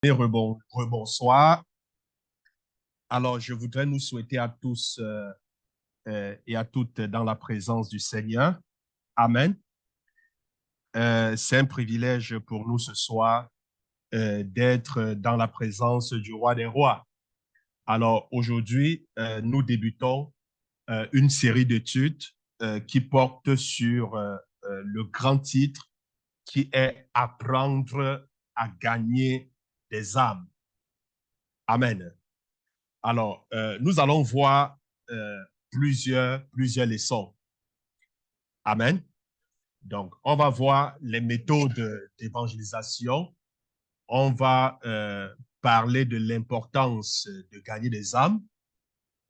Et rebonsoir. Alors, je voudrais nous souhaiter à tous et à toutes dans la présence du Seigneur. Amen. C'est un privilège pour nous ce soir d'être dans la présence du Roi des Rois. Alors, aujourd'hui, nous débutons une série d'études qui porte sur le grand titre qui est Apprendre à gagner des âmes. Amen. Alors, nous allons voir plusieurs leçons. Amen. Donc, on va voir les méthodes d'évangélisation. On va parler de l'importance de gagner des âmes.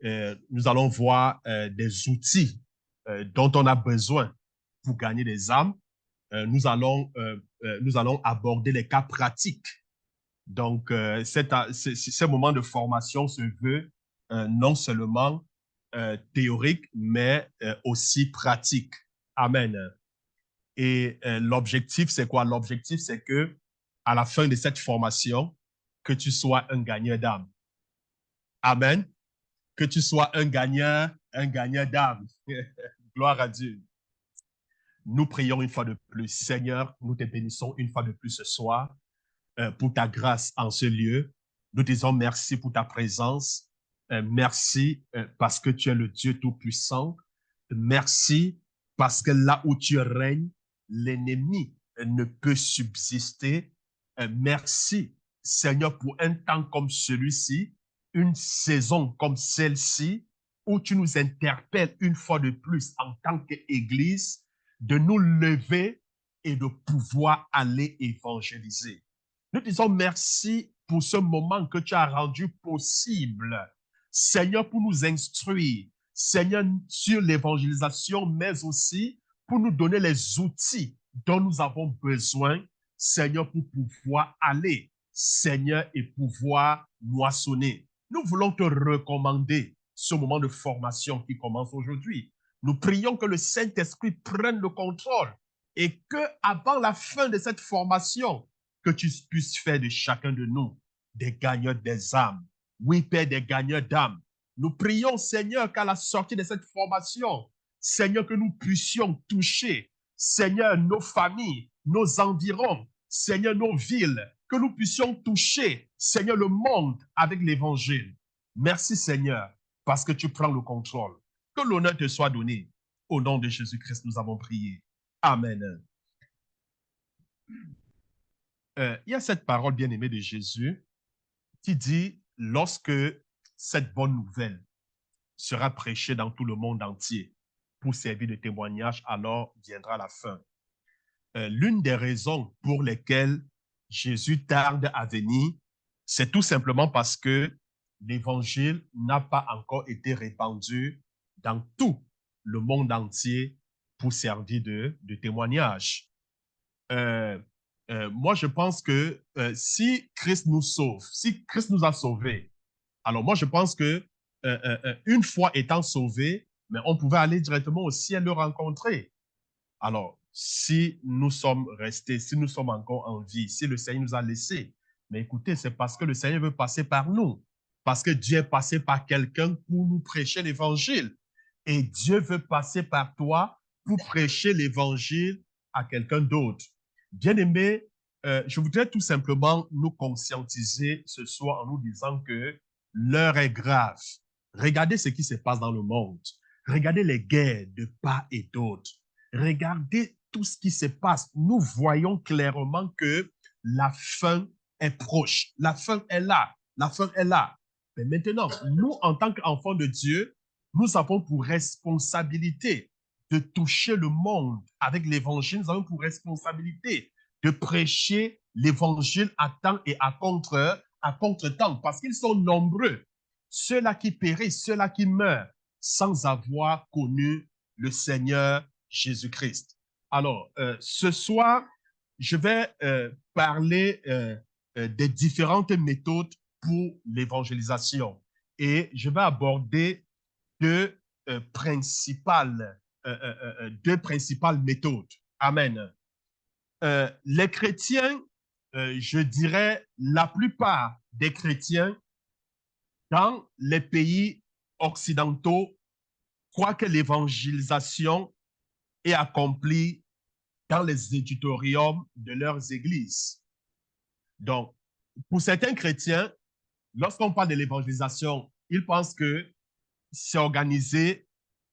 Nous allons voir des outils dont on a besoin pour gagner des âmes. Nous allons aborder les cas pratiques. Donc, ce moment de formation se veut non seulement théorique, mais aussi pratique. Amen. Et l'objectif, c'est quoi? L'objectif, c'est que à la fin de cette formation, que tu sois un gagneur d'âme. Amen. Que tu sois un gagneur d'âme. Gloire à Dieu. Nous prions une fois de plus. Seigneur, nous te bénissons une fois de plus ce soir pour ta grâce en ce lieu. Nous disons merci pour ta présence. Merci parce que tu es le Dieu Tout-Puissant. Merci parce que là où tu règnes, l'ennemi ne peut subsister. Merci, Seigneur, pour un temps comme celui-ci, une saison comme celle-ci, où tu nous interpelles une fois de plus en tant qu'Église, de nous lever et de pouvoir aller évangéliser. Nous disons merci pour ce moment que tu as rendu possible, Seigneur, pour nous instruire, Seigneur, sur l'évangélisation, mais aussi pour nous donner les outils dont nous avons besoin, Seigneur, pour pouvoir aller, Seigneur, et pouvoir moissonner. Nous voulons te recommander ce moment de formation qui commence aujourd'hui. Nous prions que le Saint-Esprit prenne le contrôle et que, avant la fin de cette formation, que tu puisses faire de chacun de nous des gagneurs des âmes. Oui, Père, des gagneurs d'âmes. Nous prions, Seigneur, qu'à la sortie de cette formation, Seigneur, que nous puissions toucher, Seigneur, nos familles, nos environs, Seigneur, nos villes, que nous puissions toucher, Seigneur, le monde avec l'évangile. Merci, Seigneur, parce que tu prends le contrôle. Que l'honneur te soit donné. Au nom de Jésus-Christ, nous avons prié. Amen. Il y a cette parole bien-aimée de Jésus qui dit, lorsque cette bonne nouvelle sera prêchée dans tout le monde entier pour servir de témoignage, alors viendra la fin. L'une des raisons pour lesquelles Jésus tarde à venir, c'est tout simplement parce que l'évangile n'a pas encore été répandu dans tout le monde entier pour servir de témoignage. Euh, moi, je pense que si Christ nous sauve, si Christ nous a sauvés, alors moi, je pense que une fois étant sauvé, mais on pouvait aller directement au ciel le rencontrer. Alors, si nous sommes restés, si nous sommes encore en vie, si le Seigneur nous a laissés, mais écoutez, c'est parce que le Seigneur veut passer par nous, parce que Dieu est passé par quelqu'un pour nous prêcher l'évangile. Et Dieu veut passer par toi pour prêcher l'évangile à quelqu'un d'autre. Bien-aimé, je voudrais tout simplement nous conscientiser ce soir en nous disant que l'heure est grave. Regardez ce qui se passe dans le monde. Regardez les guerres de part et d'autre. Regardez tout ce qui se passe. Nous voyons clairement que la fin est proche. La fin est là. La fin est là. Mais maintenant, nous, en tant qu'enfants de Dieu, nous avons pour responsabilité de toucher le monde avec l'évangile. Nous avons pour responsabilité de prêcher l'évangile à temps et à contre-temps, parce qu'ils sont nombreux, ceux-là qui périssent, ceux-là qui meurent sans avoir connu le Seigneur Jésus-Christ. Alors, ce soir, je vais parler des différentes méthodes pour l'évangélisation et je vais aborder deux deux principales méthodes. Amen. Les chrétiens je dirais, la plupart des chrétiens dans les pays occidentaux croient que l'évangélisation est accomplie dans les éditoriums de leurs églises. Donc, pour certains chrétiens, lorsqu'on parle de l'évangélisation, ils pensent que c'est organisé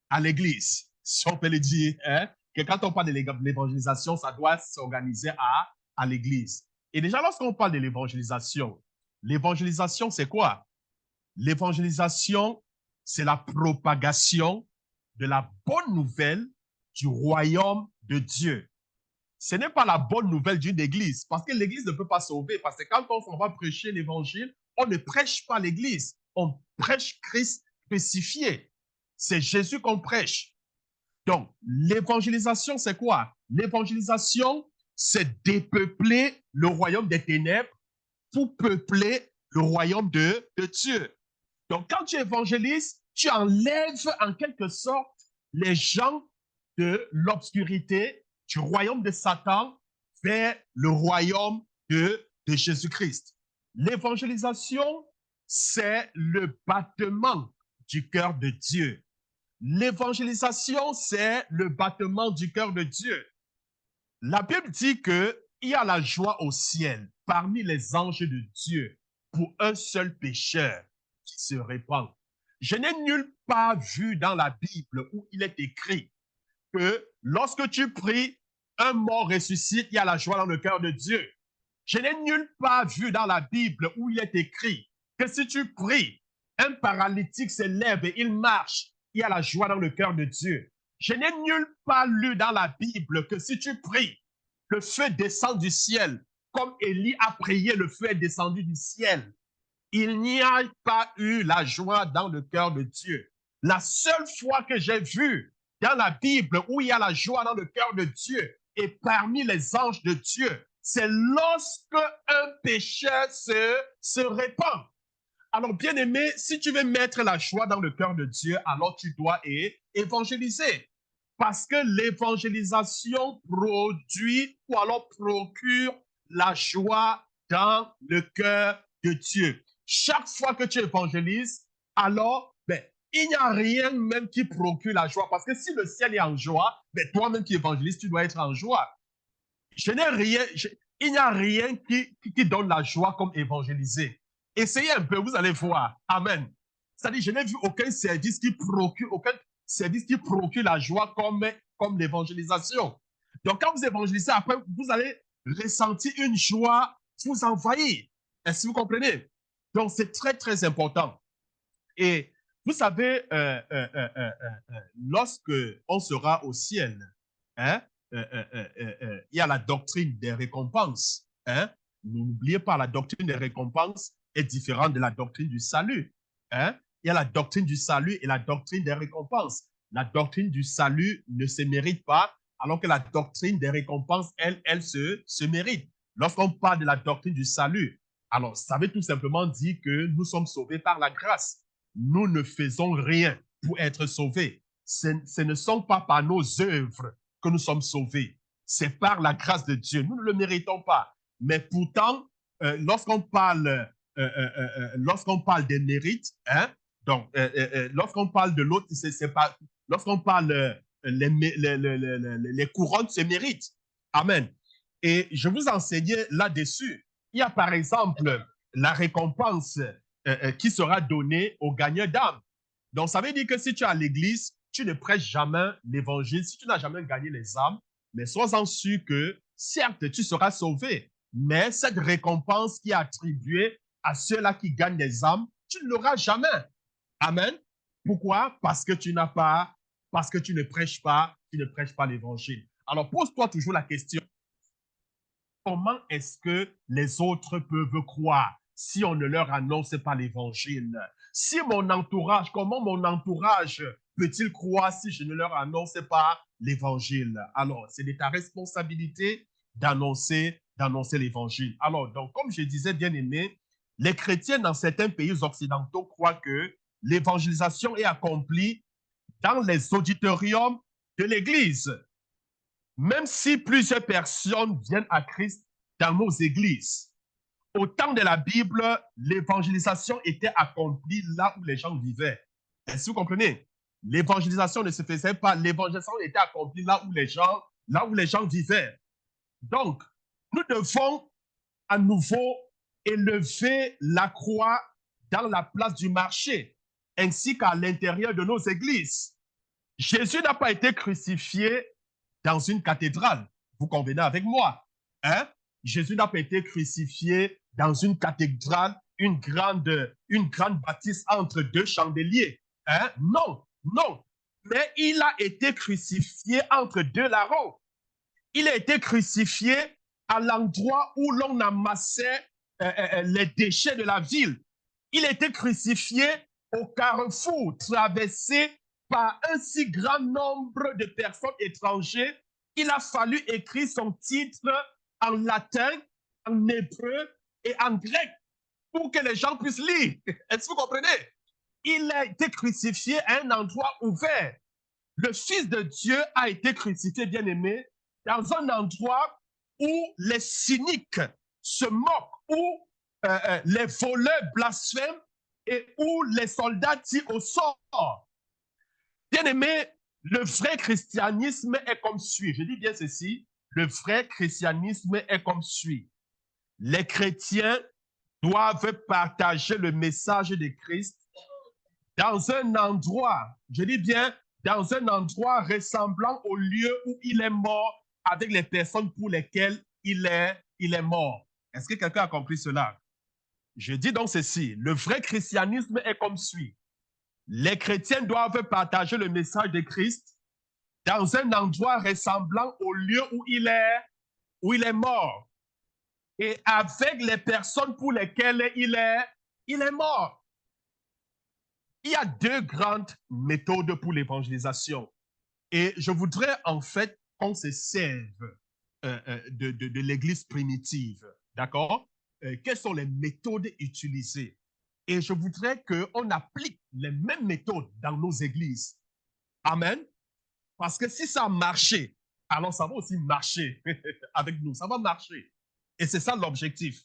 à l'église, si on peut le dire, hein, que quand on parle de l'évangélisation, ça doit s'organiser à l'église. Et déjà, lorsqu'on parle de l'évangélisation, c'est quoi? L'évangélisation, c'est la propagation de la bonne nouvelle du royaume de Dieu. Ce n'est pas la bonne nouvelle d'une église, parce que l'église ne peut pas sauver, parce que quand on va prêcher l'évangile, on ne prêche pas l'église, on prêche Christ crucifié. C'est Jésus qu'on prêche. Donc, l'évangélisation, c'est quoi? L'évangélisation, c'est dépeupler le royaume des ténèbres pour peupler le royaume de Dieu. Donc, quand tu évangélises, tu enlèves en quelque sorte les gens de l'obscurité, du royaume de Satan, vers le royaume de Jésus-Christ. L'évangélisation, c'est le battement du cœur de Dieu. L'évangélisation, c'est le battement du cœur de Dieu. La Bible dit qu'il y a la joie au ciel parmi les anges de Dieu pour un seul pécheur qui se répand. Je n'ai nulle part vu dans la Bible où il est écrit que lorsque tu pries, un mort ressuscite, il y a la joie dans le cœur de Dieu. Je n'ai nulle part vu dans la Bible où il est écrit que si tu pries, un paralytique se lève et il marche, il y a la joie dans le cœur de Dieu. Je n'ai nulle part lu dans la Bible que si tu pries, le feu descend du ciel. Comme Élie a prié, le feu est descendu du ciel. Il n'y a pas eu la joie dans le cœur de Dieu. La seule fois que j'ai vu dans la Bible où il y a la joie dans le cœur de Dieu et parmi les anges de Dieu, c'est lorsque un pécheur se répand. Alors, bien-aimé, si tu veux mettre la joie dans le cœur de Dieu, alors tu dois évangéliser. Parce que l'évangélisation produit ou alors procure la joie dans le cœur de Dieu. Chaque fois que tu évangélises, alors, il n'y a rien même qui procure la joie. Parce que si le ciel est en joie, toi-même qui évangélises, tu dois être en joie. Il n'y a rien qui donne la joie comme évangéliser. Essayez un peu, vous allez voir. Amen. C'est-à-dire, je n'ai vu aucun service qui procure la joie comme l'évangélisation. Donc, quand vous évangélisez, après, vous allez ressentir une joie vous envahir. Est-ce que vous comprenez? Donc, c'est très, très important. Et vous savez, lorsque on sera au ciel, hein, il y a la doctrine des récompenses. Hein? N'oubliez pas, la doctrine des récompenses est différente de la doctrine du salut. Hein? Il y a la doctrine du salut et la doctrine des récompenses. La doctrine du salut ne se mérite pas, alors que la doctrine des récompenses, elle se mérite. Lorsqu'on parle de la doctrine du salut, alors ça veut tout simplement dire que nous sommes sauvés par la grâce. Nous ne faisons rien pour être sauvés. Ce ne sont pas par nos œuvres que nous sommes sauvés. C'est par la grâce de Dieu. Nous ne le méritons pas. Mais pourtant, lorsqu'on parle des mérites, hein, donc lorsqu'on parle de l'autre, c'est pas. Lorsqu'on parle les couronnes se méritent. Amen. Et je vous enseignais là-dessus. Il y a par exemple la récompense qui sera donnée aux gagnants d'âme. Donc, ça veut dire que si tu es à l'église, tu ne prêches jamais l'évangile, si tu n'as jamais gagné les âmes, mais sois-en sûr que, certes, tu seras sauvé, mais cette récompense qui est attribuée à ceux-là qui gagnent les âmes, tu ne l'auras jamais. Amen. Pourquoi? Parce que tu ne prêches pas l'évangile. Alors, pose-toi toujours la question, comment est-ce que les autres peuvent croire si on ne leur annonce pas l'évangile? Si comment mon entourage peut-il croire si je ne leur annonce pas l'évangile? Alors, c'est de ta responsabilité d'annoncer l'évangile. Alors, donc, comme je disais, bien aimé, les chrétiens dans certains pays occidentaux croient que l'évangélisation est accomplie dans les auditoriums de l'Église. Même si plusieurs personnes viennent à Christ dans nos églises. Au temps de la Bible, l'évangélisation était accomplie là où les gens vivaient. Est-ce que vous comprenez? L'évangélisation ne se faisait pas, l'évangélisation était accomplie là où les gens vivaient. Donc, nous devons à nouveau élever la croix dans la place du marché, ainsi qu'à l'intérieur de nos églises. Jésus n'a pas été crucifié dans une cathédrale. Vous convenez avec moi, hein? Jésus n'a pas été crucifié dans une cathédrale, une grande bâtisse entre deux chandeliers. Hein? Non, non. Mais il a été crucifié entre deux larrons. Il a été crucifié à l'endroit où l'on amassait les déchets de la ville. Il a été crucifié au carrefour, traversé par un si grand nombre de personnes étrangères. Il a fallu écrire son titre en latin, en hébreu et en grec pour que les gens puissent lire. Est-ce que vous comprenez? Il a été crucifié à un endroit ouvert. Le Fils de Dieu a été crucifié, bien-aimé, dans un endroit où les cyniques se moquent, où les voleurs blasphèment et où les soldats tirent au sort. Bien-aimé, le vrai christianisme est comme suit. Je dis bien ceci, le vrai christianisme est comme suit. Les chrétiens doivent partager le message de Christ dans un endroit, je dis bien, dans un endroit ressemblant au lieu où il est mort avec les personnes pour lesquelles il est mort. Est-ce que quelqu'un a compris cela? Je dis donc ceci, le vrai christianisme est comme suit. Les chrétiens doivent partager le message de Christ dans un endroit ressemblant au lieu où il est mort et avec les personnes pour lesquelles il est mort. Il y a deux grandes méthodes pour l'évangélisation. Et je voudrais en fait qu'on se serve de l'Église primitive. D'accord? Quelles sont les méthodes utilisées? Et je voudrais qu'on applique les mêmes méthodes dans nos églises. Amen. Parce que si ça a marché, alors ça va aussi marcher avec nous. Ça va marcher. Et c'est ça l'objectif.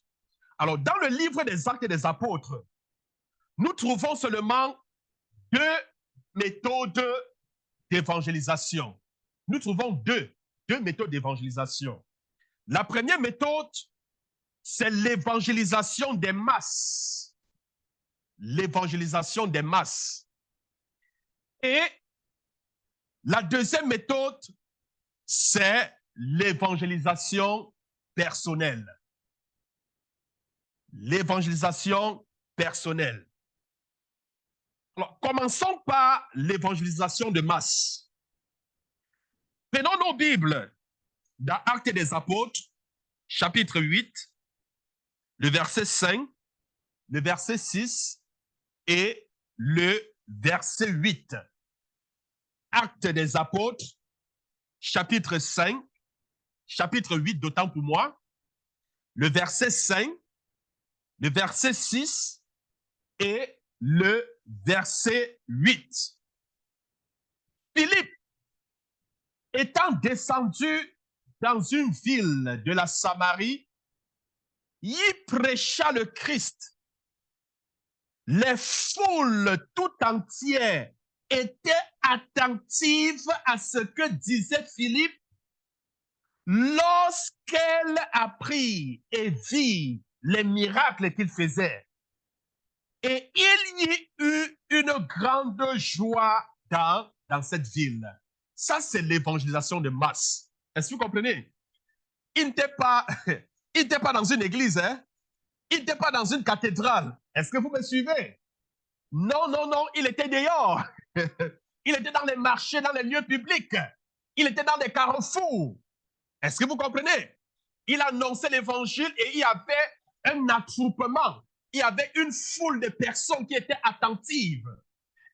Alors, dans le livre des Actes et des Apôtres, nous trouvons seulement deux méthodes d'évangélisation. Nous trouvons deux méthodes d'évangélisation. La première méthode, c'est l'évangélisation des masses. L'évangélisation des masses. Et la deuxième méthode, c'est l'évangélisation personnelle. L'évangélisation personnelle. Alors, commençons par l'évangélisation de masse. Prenons nos Bibles dans Actes des Apôtres, chapitre 8, le verset 5, le verset 6 et le verset 8. Actes des Apôtres, chapitre 5, chapitre 8 d'autant pour moi, le verset 5, le verset 6 et le verset 8. Philippe, étant descendu dans une ville de la Samarie, y prêcha le Christ. Les foules tout entières étaient attentives à ce que disait Philippe lorsqu'elle apprit et vit les miracles qu'il faisait. Et il y eut une grande joie dans cette ville. Ça, c'est l'évangélisation de masse. Est-ce que vous comprenez? Il n'était pas dans une église, hein? Il n'était pas dans une cathédrale. Est-ce que vous me suivez? Non, non, non, il était dehors. Il était dans les marchés, dans les lieux publics. Il était dans les carrefours. Est-ce que vous comprenez? Il annonçait l'évangile et il y avait un attroupement. Il y avait une foule de personnes qui étaient attentives.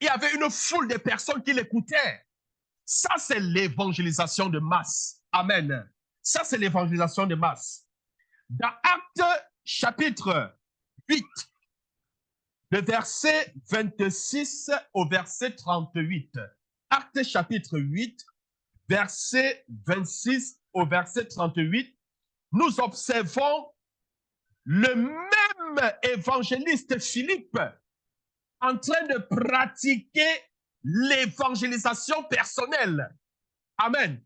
Il y avait une foule de personnes qui l'écoutaient. Ça, c'est l'évangélisation de masse. Amen. Ça, c'est l'évangélisation de masse. Dans Actes chapitre 8, le verset 26 au verset 38. Actes chapitre 8, verset 26 au verset 38. nous observons le même évangéliste Philippe en train de pratiquer l'évangélisation personnelle. Amen.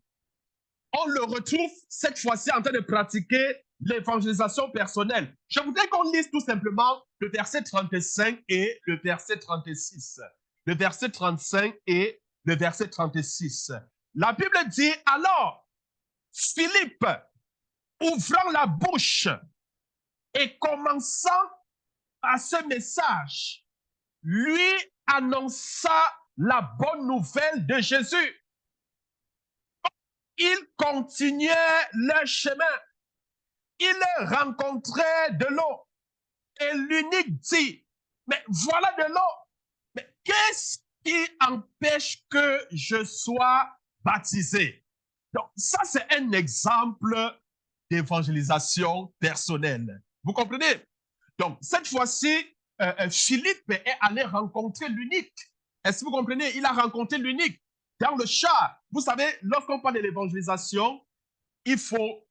On le retrouve cette fois-ci en train de pratiquer l'évangélisation personnelle. Je voudrais qu'on lise tout simplement le verset 35 et le verset 36. Le verset 35 et le verset 36. La Bible dit, alors, Philippe, ouvrant la bouche et commençant à ce message, lui annonça la bonne nouvelle de Jésus. Ils continuaient leur chemin. Ils rencontraient de l'eau. Et l'unique dit, mais voilà de l'eau. Mais qu'est-ce qui empêche que je sois baptisé? Donc, ça, c'est un exemple d'évangélisation personnelle. Vous comprenez? Donc, cette fois-ci, Philippe est allé rencontrer l'unique. Est-ce que vous comprenez? Il a rencontré l'unique dans le char. Vous savez, lorsqu'on parle de l'évangélisation, il faut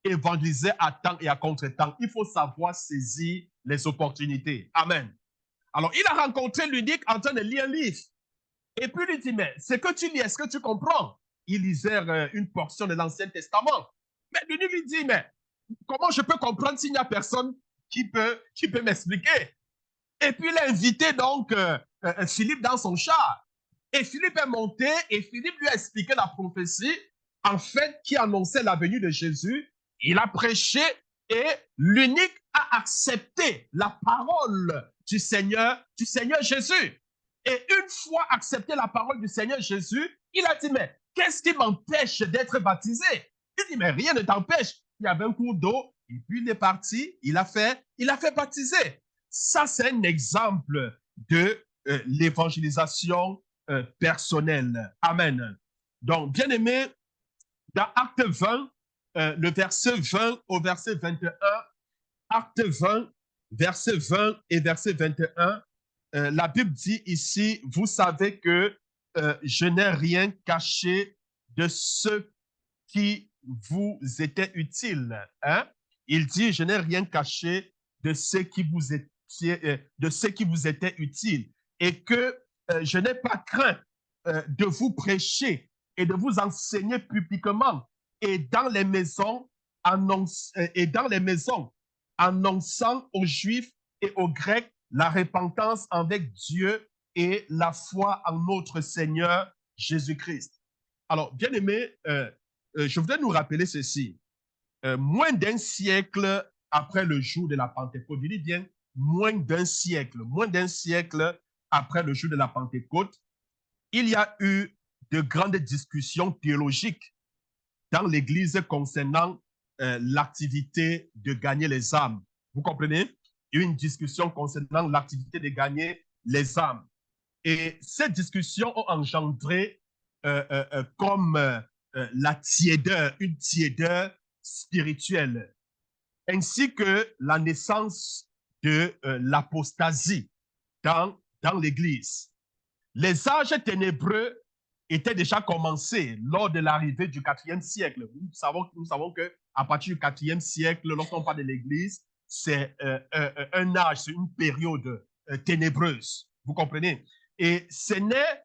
évangéliser à temps et à contre-temps. Il faut savoir saisir les opportunités. Amen. Alors, il a rencontré l'unique en train de lire un livre. Et puis, il lui dit, mais ce que tu lis, est-ce que tu comprends? Il lisait une portion de l'Ancien Testament. Mais l'unique lui dit, mais comment je peux comprendre s'il n'y a personne qui peut m'expliquer? Et puis, il a invité donc Philippe dans son char. Et Philippe est monté et Philippe lui a expliqué la prophétie, en fait, qui annonçait la venue de Jésus. Il a prêché et l'unique a accepté la parole du Seigneur Jésus. Et une fois accepté la parole du Seigneur Jésus, il a dit, mais qu'est-ce qui m'empêche d'être baptisé? Il dit, mais rien ne t'empêche. Il y avait un cours d'eau, et puis il est parti, il a fait baptiser. Ça, c'est un exemple de l'évangélisation personnelle. Amen. Donc, bien aimé, dans Acte 20, le verset 20 au verset 21, Acte 20, verset 20 et verset 21, la Bible dit ici, vous savez que je n'ai rien caché de ce qui vous était utile. Hein? Il dit, je n'ai rien caché de ce qui vous était utile et que je n'ai pas craint de vous prêcher et de vous enseigner publiquement et dans les maisons, annonçant aux Juifs et aux Grecs la repentance avec Dieu et la foi en notre Seigneur Jésus-Christ. Alors, bien aimé, je voudrais nous rappeler ceci. Moins d'un siècle après le jour de la Pentecôte, je dis bien moins d'un siècle après le jour de la Pentecôte, il y a eu de grandes discussions théologiques dans l'Église concernant l'activité de gagner les âmes. Vous comprenez? Il y a eu une discussion concernant l'activité de gagner les âmes. Et ces discussions ont engendré comme la tiédeur, une tiédeur spirituelle, ainsi que la naissance de l'apostasie dans l'Église. Les âges ténébreux étaient déjà commencés lors de l'arrivée du IVe siècle. Nous savons qu'à partir du IVe siècle, lorsqu'on parle de l'Église, c'est un âge, c'est une période ténébreuse. Vous comprenez? Et ce n'est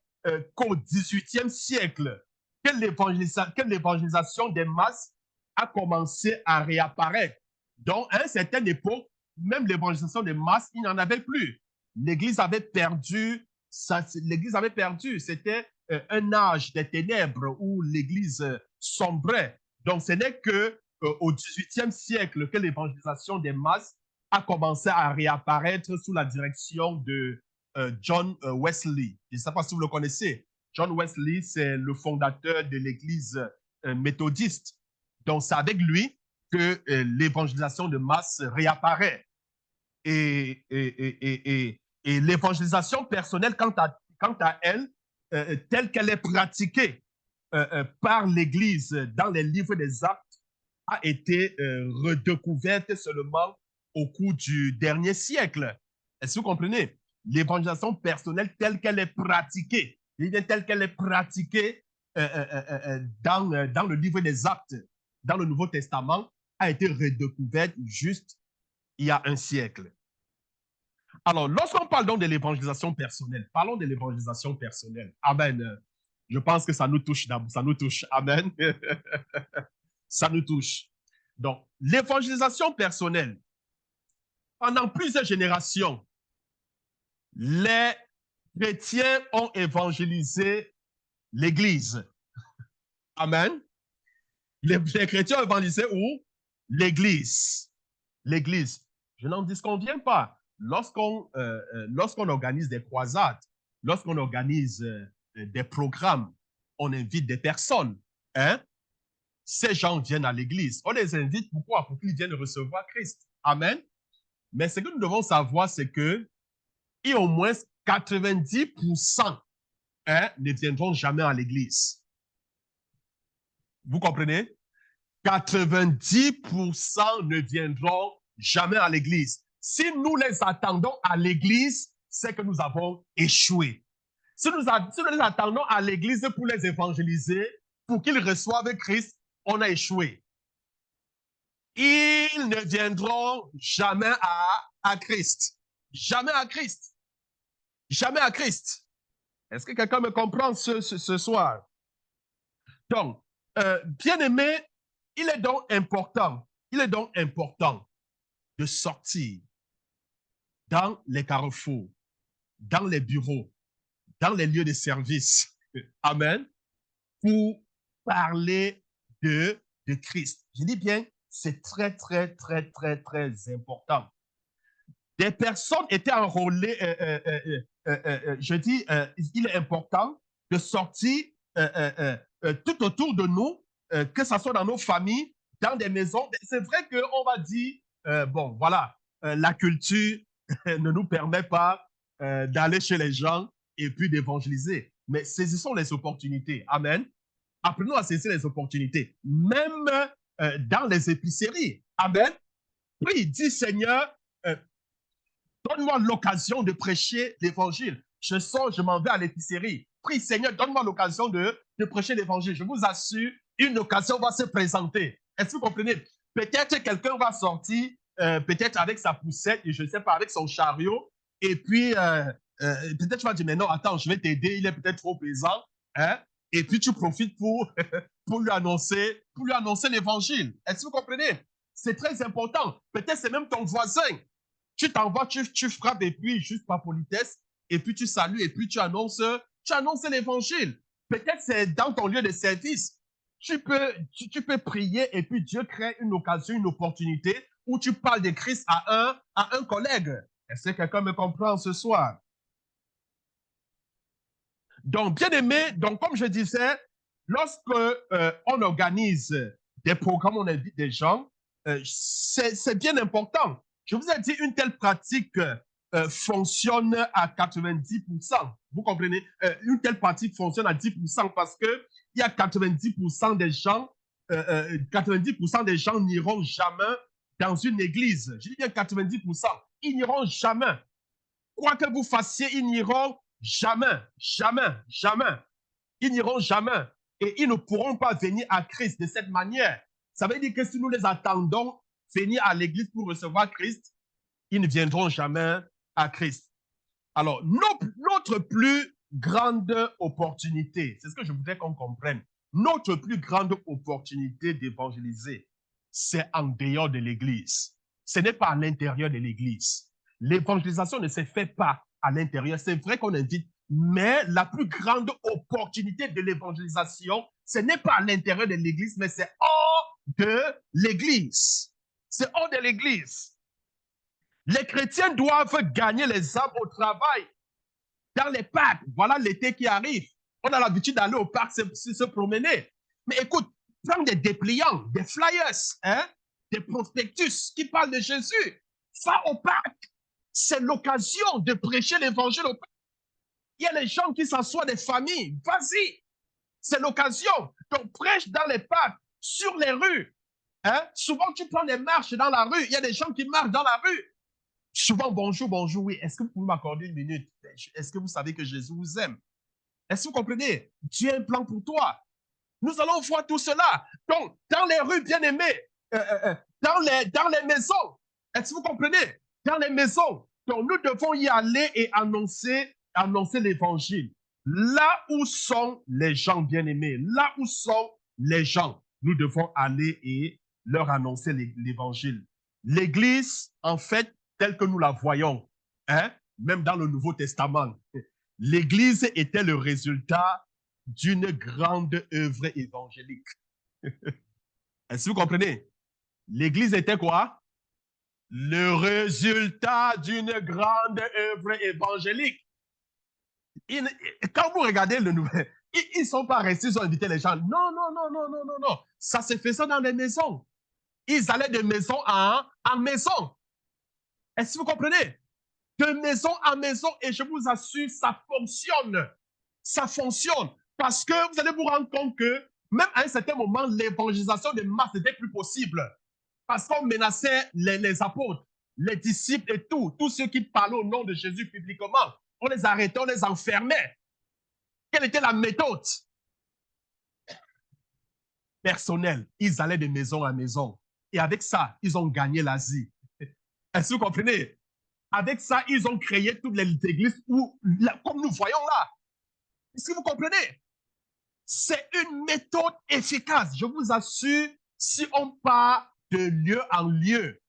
qu'au XVIIIe siècle que l'évangélisation des masses a commencé à réapparaître. Donc, à une certaine époque, même l'évangélisation des masses, il n'y en avait plus. L'Église avait perdu. C'était un âge des ténèbres où l'Église sombrait. Donc, ce n'est qu'au XVIIIe siècle que l'évangélisation des masses a commencé à réapparaître sous la direction de John Wesley. Je ne sais pas si vous le connaissez. John Wesley, c'est le fondateur de l'Église méthodiste. Donc, c'est avec lui que l'évangélisation de masse réapparaît. Et l'évangélisation personnelle, quant à elle, telle qu'elle est pratiquée par l'Église dans les livres des Actes, a été redécouverte seulement au cours du dernier siècle. Est-ce que vous comprenez? L'évangélisation personnelle telle qu'elle est pratiquée, telle qu'elle est pratiquée dans le livre des Actes, dans le Nouveau Testament, a été redécouverte juste il y a un siècle. Alors, lorsqu'on parle donc de l'évangélisation personnelle, parlons de l'évangélisation personnelle. Amen. Je pense que ça nous touche, ça nous touche. Amen. Ça nous touche. Donc, l'évangélisation personnelle, pendant plusieurs générations, les chrétiens ont évangélisé l'Église. Amen. Les chrétiens ont évangélisé où? L'Église. L'Église. Je n'en disconviens pas. Lorsqu'on organise des croisades, lorsqu'on organise des programmes, on invite des personnes. Hein? Ces gens viennent à l'église. On les invite pourquoi? Pour qu'ils viennent recevoir Christ. Amen. Mais ce que nous devons savoir, c'est que et au moins 90% ne viendront jamais à l'église. Vous comprenez? 90% ne viendront jamais à l'église. Si nous les attendons à l'église, c'est que nous avons échoué. Si nous les attendons à l'église pour les évangéliser, pour qu'ils reçoivent Christ, on a échoué. Ils ne viendront jamais à Christ. Jamais à Christ. Jamais à Christ. Est-ce que quelqu'un me comprend ce soir? Donc, bien aimé, il est donc important de sortir dans les carrefours, dans les bureaux, dans les lieux de service. Amen. Pour parler de Christ. Je dis bien, c'est très, très, très, très, très important. Des personnes étaient enrôlées, je dis, il est important de sortir tout autour de nous, que ce soit dans nos familles, dans des maisons. C'est vrai qu'on va dire, bon, voilà, la culture ne nous permet pas d'aller chez les gens et puis d'évangéliser. Mais saisissons les opportunités. Amen. Apprenons à saisir les opportunités. Même dans les épiceries. Amen. Prie, dis Seigneur, donne-moi l'occasion de prêcher l'évangile. Je sors, je m'en vais à l'épicerie. Prie, Seigneur, donne-moi l'occasion de prêcher l'évangile. Je vous assure, une occasion va se présenter. Est-ce que vous comprenez? Peut-être quelqu'un va sortir, peut-être avec sa poussette, je ne sais pas, avec son chariot, et puis peut-être tu vas dire, mais non, attends, je vais t'aider, il est peut-être trop pesant. Hein? Et puis tu profites pour lui annoncer l'évangile. Est-ce que vous comprenez? C'est très important. Peut-être c'est même ton voisin. Tu t'envoies, tu frappes et puis juste par politesse, et puis tu salues et puis tu annonces l'évangile. Peut-être c'est dans ton lieu de service. Tu peux prier et puis Dieu crée une occasion, une opportunité où tu parles de Christ à un collègue. Est-ce que quelqu'un me comprend ce soir? Donc, bien aimé, donc comme je disais, lorsque on organise des programmes, on invite des gens, c'est bien important. Je vous ai dit, une telle pratique fonctionne à 90%. Vous comprenez? Une telle pratique fonctionne à 10% parce que il y a 90% des gens, 90% des gens n'iront jamais dans une église. Je dis bien 90%. Ils n'iront jamais. Quoi que vous fassiez, ils n'iront jamais, jamais, jamais. Ils n'iront jamais. Et ils ne pourront pas venir à Christ de cette manière. Ça veut dire que si nous les attendons venir à l'église pour recevoir Christ, ils ne viendront jamais à Christ. Alors, notre plus grande opportunité, c'est ce que je voudrais qu'on comprenne, notre plus grande opportunité d'évangéliser, c'est en dehors de l'église. Ce n'est pas à l'intérieur de l'église. L'évangélisation ne se fait pas à l'intérieur. C'est vrai qu'on invite, mais la plus grande opportunité de l'évangélisation, ce n'est pas à l'intérieur de l'église, mais c'est hors de l'église. C'est hors de l'église. Les chrétiens doivent gagner les âmes au travail, dans les parcs. Voilà l'été qui arrive. On a l'habitude d'aller au parc se promener. Mais écoute, prends des dépliants, des flyers, hein, des prospectus qui parlent de Jésus. Va au parc. C'est l'occasion de prêcher l'évangile au parc. Il y a les gens qui s'assoient des familles. Vas-y. C'est l'occasion. Donc, prêche dans les parcs, sur les rues. Hein? Souvent, tu prends des marches dans la rue. Il y a des gens qui marchent dans la rue. Souvent, bonjour, bonjour, oui. Est-ce que vous pouvez m'accorder une minute? Est-ce que vous savez que Jésus vous aime? Est-ce que vous comprenez? Dieu a un plan pour toi. Nous allons voir tout cela. Donc, dans les rues, bien-aimés, dans les maisons. Est-ce que vous comprenez? Dans les maisons. Donc, nous devons y aller et annoncer l'évangile. Là où sont les gens bien-aimés, là où sont les gens, nous devons aller et leur annoncer l'évangile. L'Église, en fait, telle que nous la voyons, hein, même dans le Nouveau Testament, l'Église était le résultat d'une grande œuvre évangélique. Est-ce que vous comprenez? L'Église était quoi? Le résultat d'une grande œuvre évangélique. Quand vous regardez le nouvel, ils ne sont pas restés, ils ont invité les gens. Non, non, non, non, non, non, non. Ça se faisait dans les maisons. Ils allaient de maison en maison. Est-ce que vous comprenez? De maison en maison, et je vous assure, ça fonctionne. Ça fonctionne. Parce que vous allez vous rendre compte que même à un certain moment, l'évangélisation des masses n'était plus possible. Parce qu'on menaçait les apôtres, les disciples et tous ceux qui parlaient au nom de Jésus publiquement. On les arrêtait, on les enfermait. Quelle était la méthode? Personnelle. Ils allaient de maison en maison. Et avec ça, ils ont gagné l'Asie. Est-ce que vous comprenez? Avec ça, ils ont créé toutes les églises où, comme nous voyons là. Est-ce que vous comprenez? C'est une méthode efficace. Je vous assure, si on part de lieu en lieu,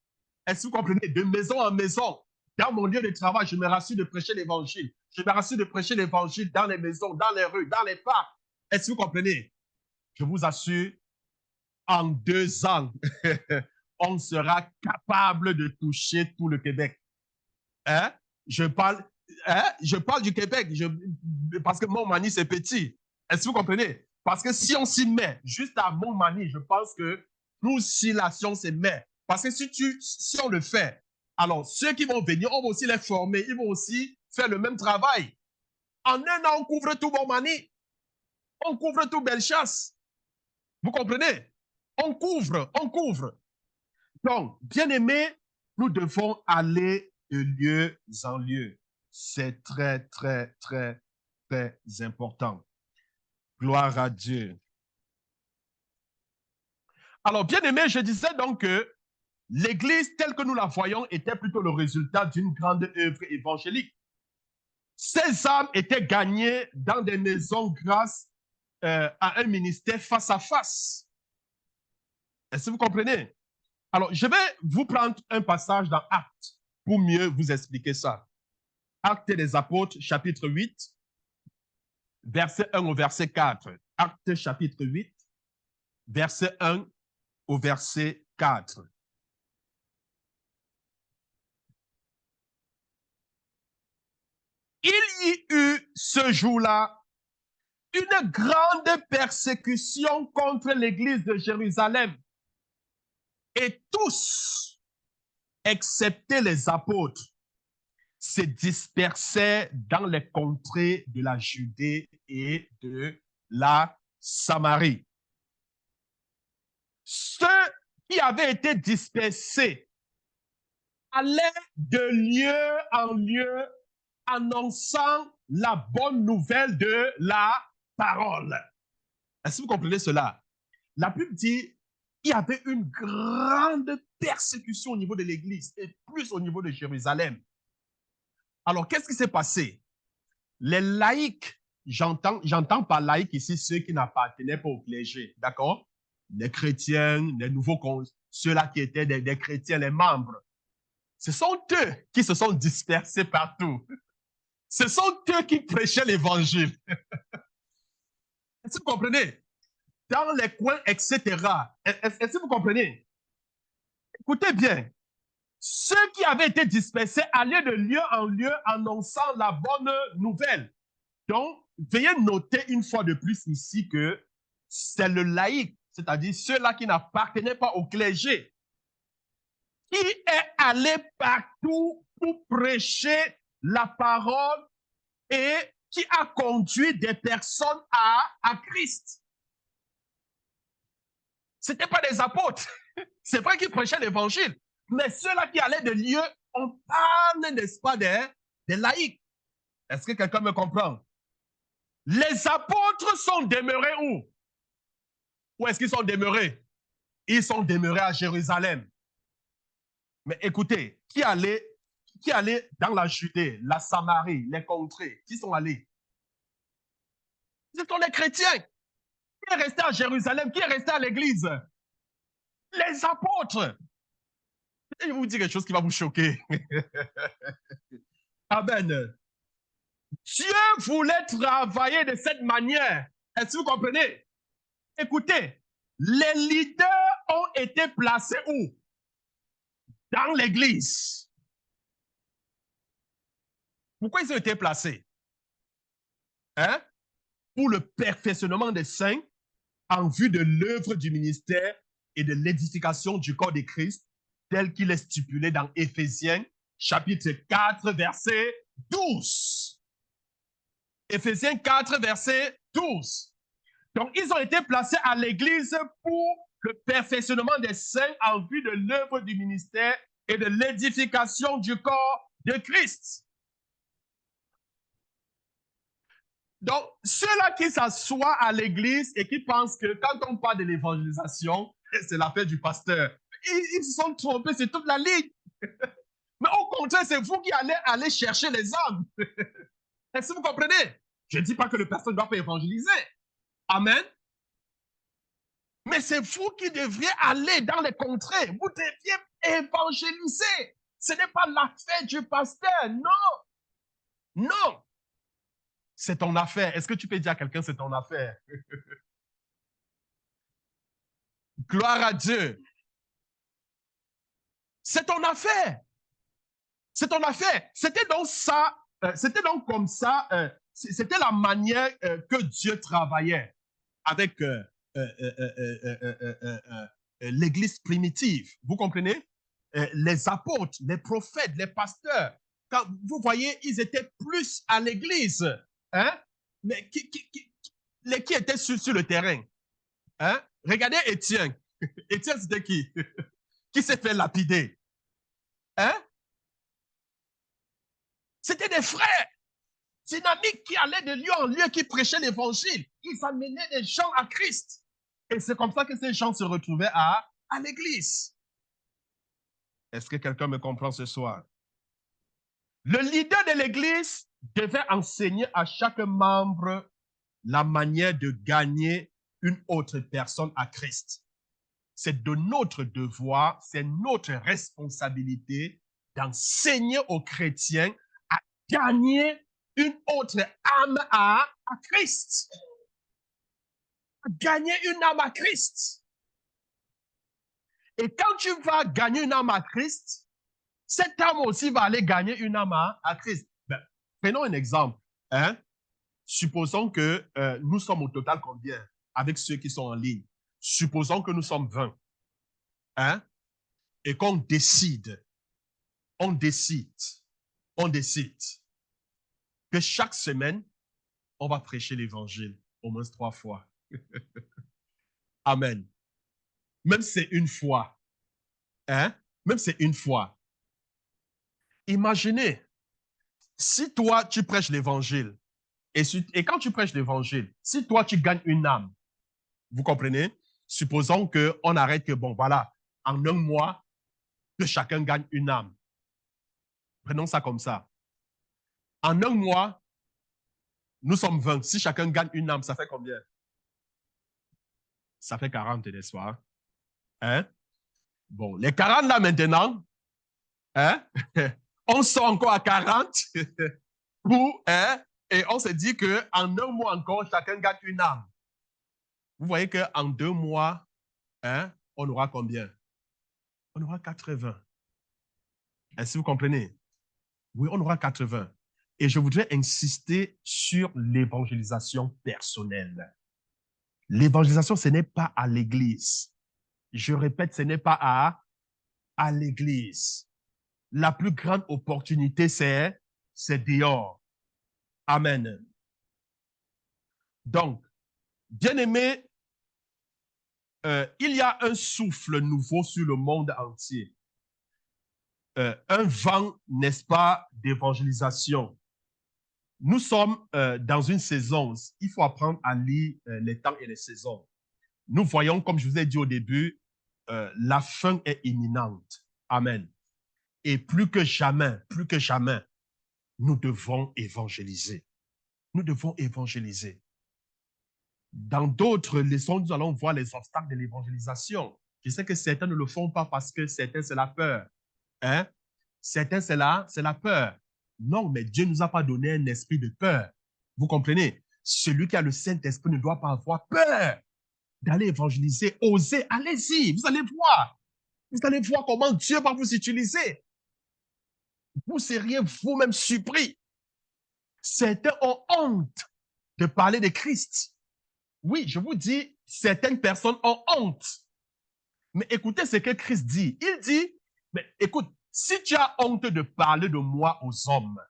est-ce que vous comprenez? De maison en maison, dans mon lieu de travail, je me rassure de prêcher l'évangile. Je me rassure de prêcher l'évangile dans les maisons, dans les rues, dans les parcs. Est-ce que vous comprenez? Je vous assure, en 2 ans, on sera capable de toucher tout le Québec. Hein? Je parle du Québec parce que Montmagny, c'est petit. Est-ce que vous comprenez? Parce que si on s'y met juste à Montmagny, je pense que nous, si la science s'y met, parce que si on le fait, alors ceux qui vont venir, on va aussi les former, ils vont aussi faire le même travail. En 1 an, on couvre tout Montmagny. On couvre tout Bellechasse. Vous comprenez? On couvre. Donc, bien aimé, nous devons aller de lieu en lieu. C'est très, très, très, très important. Gloire à Dieu. Alors, bien aimé, je disais donc que l'Église, telle que nous la voyons, était plutôt le résultat d'une grande œuvre évangélique. Ces âmes étaient gagnées dans des maisons grâce à un ministère face à face. Est-ce que vous comprenez? Alors, je vais vous prendre un passage dans Actes pour mieux vous expliquer ça. Actes des Apôtres, chapitre 8, verset 1 au verset 4. Actes, chapitre 8, verset 1 au verset 4. Il y eut ce jour-là une grande persécution contre l'église de Jérusalem. Et tous, excepté les apôtres, se dispersaient dans les contrées de la Judée et de la Samarie. Ceux qui avaient été dispersés allaient de lieu en lieu annonçant la bonne nouvelle de la parole. Est-ce que vous comprenez cela? La Bible dit qu'il y avait une grande persécution au niveau de l'Église et plus au niveau de Jérusalem. Alors, qu'est-ce qui s'est passé? Les laïcs, j'entends par laïcs ici ceux qui n'appartenaient pas au clergé, d'accord? Les chrétiens, les nouveaux, ceux-là qui étaient des chrétiens, les membres. Ce sont eux qui se sont dispersés partout. Ce sont eux qui prêchaient l'évangile. Est-ce que vous comprenez? Dans les coins, etc. Est-ce que vous comprenez? Écoutez bien. Ceux qui avaient été dispersés allaient de lieu en lieu annonçant la bonne nouvelle. Donc, veuillez noter une fois de plus ici que c'est le laïc, c'est-à-dire ceux-là qui n'appartenaient pas au clergé, qui est allé partout pour prêcher la parole et qui a conduit des personnes à Christ. Ce n'étaient pas des apôtres. C'est vrai qu'ils prêchaient l'évangile. Mais ceux-là qui allaient de lieu, on parle, n'est-ce pas, des laïcs. Est-ce que quelqu'un me comprend? Les apôtres sont demeurés où? Où est-ce qu'ils sont demeurés? Ils sont demeurés à Jérusalem. Mais écoutez, qui allait dans la Judée, la Samarie, les contrées? Qui sont allés? Ce sont les chrétiens. Qui est resté à Jérusalem? Qui est resté à l'église? Les apôtres. Et je vais vous dire quelque chose qui va vous choquer. Amen. Dieu voulait travailler de cette manière. Est-ce que vous comprenez? Écoutez, les leaders ont été placés où? Dans l'église. Pourquoi ils ont été placés? Hein? Pour le perfectionnement des saints en vue de l'œuvre du ministère et de l'édification du corps de Christ, tel qu'il est stipulé dans Éphésiens, chapitre 4, verset 12. Éphésiens 4, verset 12. Donc, ils ont été placés à l'église pour le perfectionnement des saints en vue de l'œuvre du ministère et de l'édification du corps de Christ. Donc, ceux-là qui s'assoient à l'église et qui pensent que quand on parle de l'évangélisation, c'est l'affaire du pasteur, ils se sont trompés, c'est toute la ligne. Mais au contraire, c'est vous qui allez aller chercher les âmes. Est-ce que vous comprenez? Je ne dis pas que le pasteur ne doit pas évangéliser. Amen. Mais c'est vous qui devriez aller dans les contrées. Vous devriez évangéliser. Ce n'est pas l'affaire du pasteur. Non. Non. C'est ton affaire. Est-ce que tu peux dire à quelqu'un c'est ton affaire? Gloire à Dieu. C'est ton affaire. C'est ton affaire. C'était donc ça, c'était donc comme ça, c'était la manière que Dieu travaillait avec l'Église primitive. Vous comprenez? Les apôtres, les prophètes, les pasteurs. Quand vous voyez, ils étaient plus à l'Église. Hein? Mais qui étaient sur le terrain? Hein? Regardez Étienne. Étienne, c'était qui? Qui s'est fait lapider? Hein? C'était des frères dynamiques qui allaient de lieu en lieu, qui prêchaient l'évangile. Ils amenaient des gens à Christ. Et c'est comme ça que ces gens se retrouvaient à l'église. Est-ce que quelqu'un me comprend ce soir? Le leader de l'église devait enseigner à chaque membre la manière de gagner une autre personne à Christ. C'est de notre devoir, c'est notre responsabilité d'enseigner aux chrétiens à gagner une autre âme à Christ. À gagner une âme à Christ. Et quand tu vas gagner une âme à Christ, cette âme aussi va aller gagner une âme à Christ. Ben, prenons un exemple. Hein? Supposons que nous sommes au total combien avec ceux qui sont en ligne? Supposons que nous sommes 20. Hein? Et qu'on décide que chaque semaine, on va prêcher l'évangile au moins 3 fois. Amen. Même si c'est une fois. Hein? Même si c'est une fois. Imaginez, si toi, tu prêches l'évangile, et quand tu prêches l'évangile, si toi, tu gagnes une âme, vous comprenez? Supposons qu'on arrête que, bon, voilà, en un mois, que chacun gagne une âme. Prenons ça comme ça. En un mois, nous sommes 20. Si chacun gagne une âme, ça fait combien? Ça fait 40, n'est-ce pas? Hein? Bon, les 40 là maintenant, hein? On sort encore à 40 pour, hein? Et on se dit qu'en un mois encore, chacun gagne une âme. Vous voyez qu'en 2 mois, hein, on aura combien? On aura 80. Est-ce que vous comprenez? Oui, on aura 80. Et je voudrais insister sur l'évangélisation personnelle. L'évangélisation, ce n'est pas à l'église. Je répète, ce n'est pas à l'église. La plus grande opportunité, c'est dehors. Amen. Donc, bien-aimés, il y a un souffle nouveau sur le monde entier. Un vent, n'est-ce pas, d'évangélisation. Nous sommes dans une saison. Il faut apprendre à lire les temps et les saisons. Nous voyons, comme je vous ai dit au début, la fin est imminente. Amen. Et plus que jamais, nous devons évangéliser. Nous devons évangéliser. Dans d'autres leçons, nous allons voir les obstacles de l'évangélisation. Je sais que certains ne le font pas parce que certains, c'est la peur. Hein? Certains, c'est la peur. Non, mais Dieu ne nous a pas donné un esprit de peur. Vous comprenez? Celui qui a le Saint-Esprit ne doit pas avoir peur d'aller évangéliser. Osez, allez-y, vous allez voir. Vous allez voir comment Dieu va vous utiliser. Vous seriez vous-même surpris. Certains ont honte de parler de Christ. Oui, je vous dis, certaines personnes ont honte. Mais écoutez ce que Christ dit. Il dit, mais écoute, si tu as honte de parler de moi aux hommes,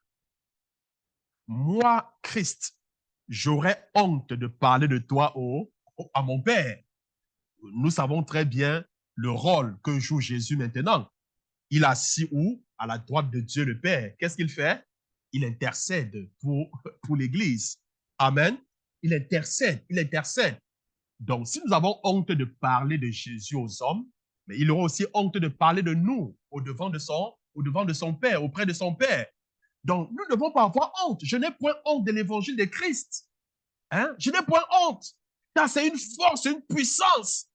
moi, Christ, j'aurais honte de parler de toi à mon Père. Nous savons très bien le rôle que joue Jésus maintenant. Il est assis où? À la droite de Dieu le Père. Qu'est-ce qu'il fait? Il intercède pour l'Église. Amen. Il intercède. Donc, si nous avons honte de parler de Jésus aux hommes, mais il aura aussi honte de parler de nous au devant de son Père, auprès de son Père. Donc, nous ne devons pas avoir honte. Je n'ai point honte de l'évangile de Christ. Hein? Je n'ai point honte. Car c'est une force, une puissance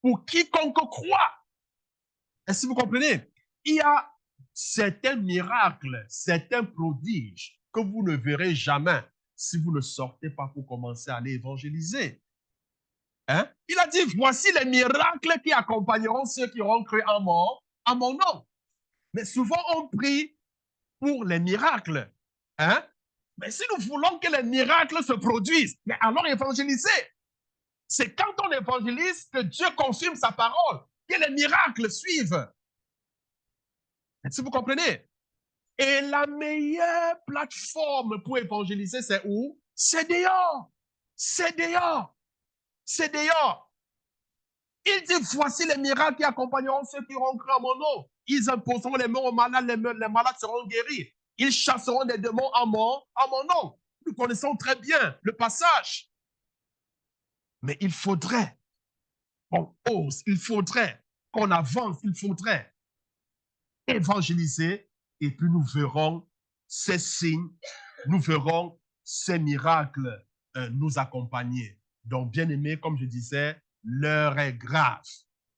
pour quiconque croit. Est-ce que vous comprenez? Il y a certains miracles, certains prodiges que vous ne verrez jamais si vous ne sortez pas pour commencer à aller évangéliser. Hein? Il a dit, voici les miracles qui accompagneront ceux qui auront cru en mon nom. Mais souvent, on prie pour les miracles. Hein? Mais si nous voulons que les miracles se produisent, mais alors évangéliser. C'est quand on évangélise que Dieu confirme sa parole, que les miracles suivent. Si vous comprenez? Et la meilleure plateforme pour évangéliser, c'est où? C'est dehors. C'est dehors. C'est dehors. Il dit, voici les miracles qui accompagneront ceux qui auront cru en mon nom. Ils imposeront les mains aux malades, les malades seront guéris. Ils chasseront des démons en mon nom. Nous connaissons très bien le passage. Mais il faudrait qu'on ose, il faudrait qu'on avance, il faudrait évangéliser et puis nous verrons ces signes, nous verrons ces miracles nous accompagner. Donc, bien aimé, comme je disais, l'heure est grave.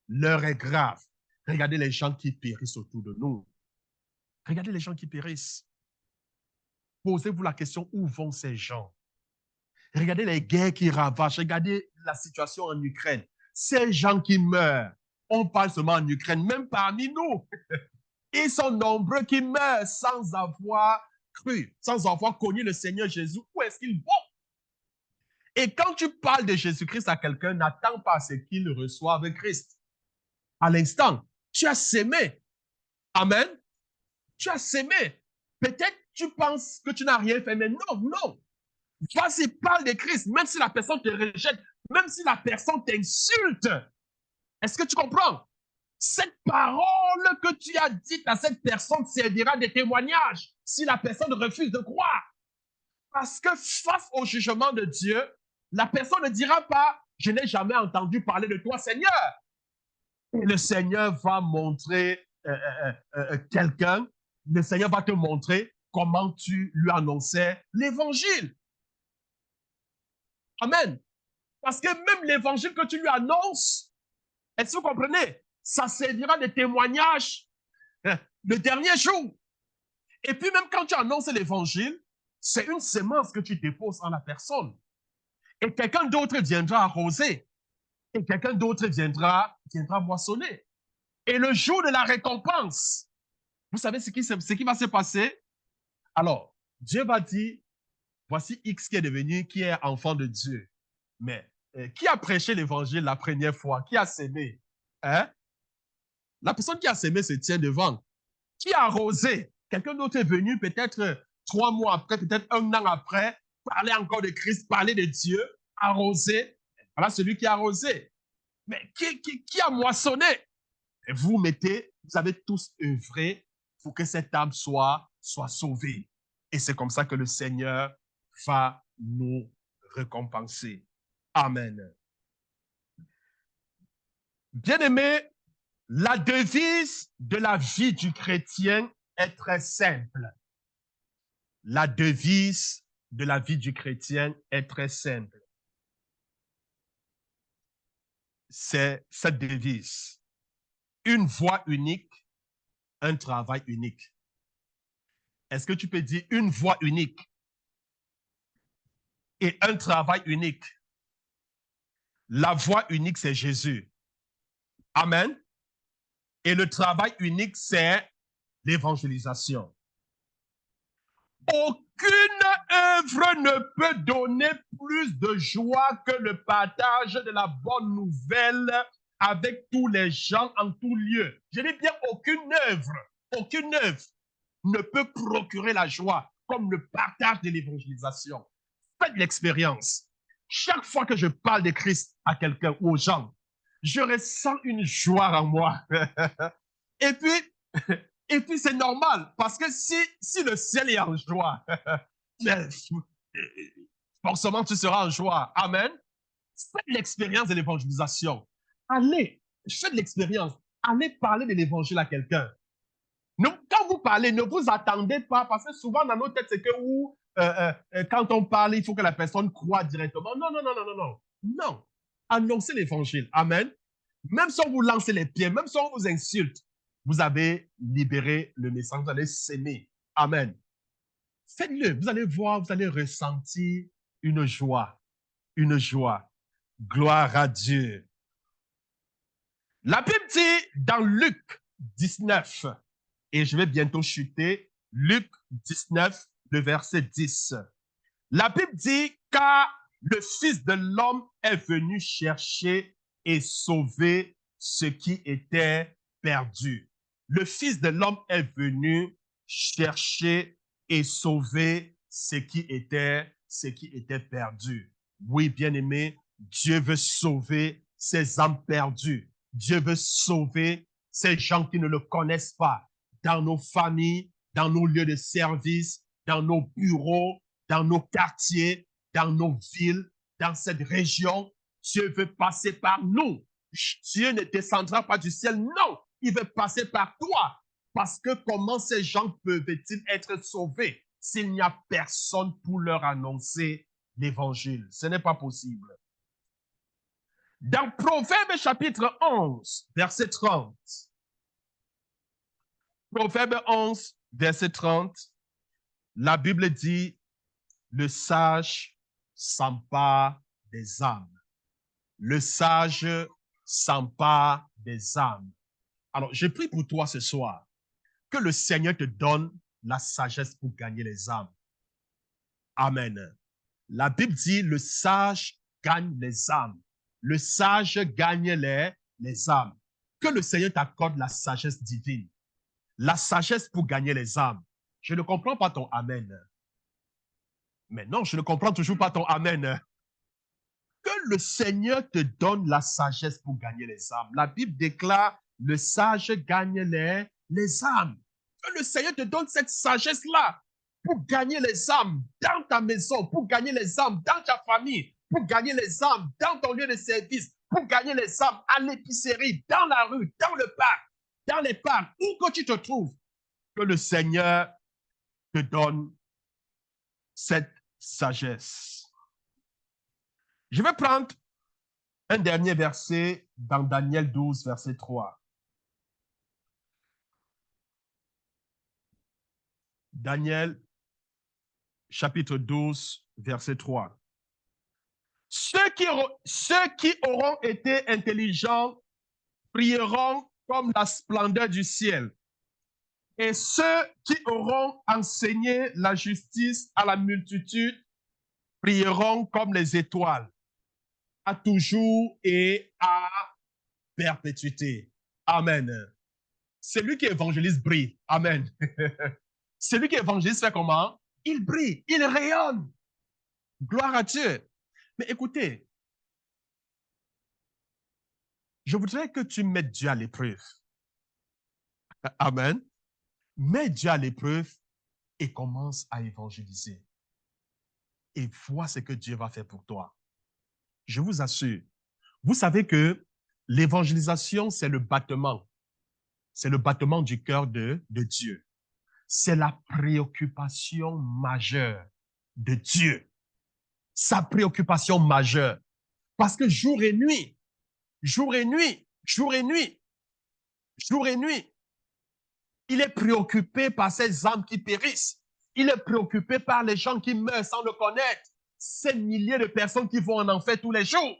L'heure est grave. Regardez les gens qui périssent autour de nous. Regardez les gens qui périssent. Posez-vous la question, où vont ces gens? Regardez les guerres qui ravagent. Regardez la situation en Ukraine. Ces gens qui meurent, on parle seulement en Ukraine, même parmi nous. Ils sont nombreux qui meurent sans avoir cru, sans avoir connu le Seigneur Jésus. Où est-ce qu'ils vont? Et quand tu parles de Jésus-Christ à quelqu'un, n'attends pas ce qu'il reçoive Christ. À l'instant, tu as sémé. Amen. Tu as sémé. Peut-être tu penses que tu n'as rien fait, mais non, non. Vas-y, parle de Christ, même si la personne te rejette, même si la personne t'insulte. Est-ce que tu comprends? Cette parole que tu as dite à cette personne servira de témoignage si la personne refuse de croire. Parce que face au jugement de Dieu, la personne ne dira pas, je n'ai jamais entendu parler de toi, Seigneur. Et le Seigneur va montrer quelqu'un, le Seigneur va te montrer comment tu lui annonçais l'évangile. Amen. Parce que même l'évangile que tu lui annonces, est-ce que vous comprenez? Ça servira de témoignage le dernier jour. Et puis même quand tu annonces l'évangile, c'est une semence que tu déposes en la personne. Et quelqu'un d'autre viendra arroser. Et quelqu'un d'autre viendra moissonner. Et le jour de la récompense, vous savez ce qui va se passer? Alors, Dieu va dire, voici X qui est devenu, qui est enfant de Dieu. Mais qui a prêché l'évangile la première fois? Qui a sémé? Hein? La personne qui a sémé se tient devant. Qui a arrosé? Quelqu'un d'autre est venu peut-être 3 mois après, peut-être 1 an après, parler encore de Christ, parler de Dieu, arroser. Voilà celui qui a arrosé. Mais qui a moissonné? Et vous avez tous œuvré pour que cette âme soit sauvée. Et c'est comme ça que le Seigneur va nous récompenser. Amen. Bien-aimés, La devise de la vie du chrétien est très simple. La devise de la vie du chrétien est très simple. C'est cette devise. Une voie unique, un travail unique. Est-ce que tu peux dire une voie unique et un travail unique? La voie unique, c'est Jésus. Amen. Et le travail unique, c'est l'évangélisation. Aucune œuvre ne peut donner plus de joie que le partage de la bonne nouvelle avec tous les gens en tout lieu. Je dis bien aucune œuvre ne peut procurer la joie comme le partage de l'évangélisation. Faites l'expérience. Chaque fois que je parle de Christ à quelqu'un ou aux gens, je ressens une joie en moi. Et puis c'est normal, parce que si le ciel est en joie, forcément tu seras en joie. Amen. Faites l'expérience de l'évangélisation. Allez, faites l'expérience. Allez parler de l'évangile à quelqu'un. Quand vous parlez, ne vous attendez pas, parce que souvent dans nos têtes, c'est que quand on parle, il faut que la personne croie directement. Non, non, non, non, non, non. Non. Annoncez l'évangile. Amen. Même si on vous lance les pieds, même si on vous insulte, vous avez libéré le message, vous allez s'aimer. Amen. Faites-le. Vous allez voir, vous allez ressentir une joie. Une joie. Gloire à Dieu. La Bible dit dans Luc 19, et je vais bientôt chuter, Luc 19, le verset 10. La Bible dit, car le Fils de l'homme est venu chercher et sauver ce qui était perdu. Le Fils de l'homme est venu chercher et sauver ce qui était perdu. Oui, bien-aimé, Dieu veut sauver ses âmes perdues. Dieu veut sauver ces gens qui ne le connaissent pas dans nos familles, dans nos lieux de service, dans nos bureaux, dans nos quartiers, dans nos villes, dans cette région. Dieu veut passer par nous. Dieu ne descendra pas du ciel. Non, il veut passer par toi. Parce que comment ces gens peuvent-ils être sauvés s'il n'y a personne pour leur annoncer l'évangile? Ce n'est pas possible. Dans Proverbe chapitre 11, verset 30. Proverbe 11, verset 30. La Bible dit, le sage s'empare des âmes. Le sage s'empare des âmes. Alors, je prie pour toi ce soir, que le Seigneur te donne la sagesse pour gagner les âmes. Amen. La Bible dit, le sage gagne les âmes. Le sage gagne les âmes. Que le Seigneur t'accorde la sagesse divine. La sagesse pour gagner les âmes. Je ne comprends pas ton Amen. Mais non, je ne comprends toujours pas ton Amen. Que le Seigneur te donne la sagesse pour gagner les âmes. La Bible déclare, le sage gagne les âmes. Que le Seigneur te donne cette sagesse-là pour gagner les âmes dans ta maison, pour gagner les âmes dans ta famille, pour gagner les âmes dans ton lieu de service, pour gagner les âmes à l'épicerie, dans la rue, dans le parc, dans les parcs, où que tu te trouves. Que le Seigneur te donne cette sagesse. Je vais prendre un dernier verset dans Daniel 12, verset 3. Daniel, chapitre 12, verset 3. Ceux qui auront été intelligents brilleront comme la splendeur du ciel. Et ceux qui auront enseigné la justice à la multitude brilleront comme les étoiles, à toujours et à perpétuité. Amen. Celui qui évangélise brille. Amen. Celui qui évangélise fait comment? Il brille, il rayonne. Gloire à Dieu. Mais écoutez, je voudrais que tu mettes Dieu à l'épreuve. Amen. Mets Dieu à l'épreuve et commence à évangéliser. Et vois ce que Dieu va faire pour toi. Je vous assure. Vous savez que l'évangélisation, c'est le battement. C'est le battement du cœur de Dieu. C'est la préoccupation majeure de Dieu. Sa préoccupation majeure. Parce que jour et nuit, jour et nuit, jour et nuit, jour et nuit, il est préoccupé par ces âmes qui périssent. Il est préoccupé par les gens qui meurent sans le connaître. Ces milliers de personnes qui vont en enfer tous les jours.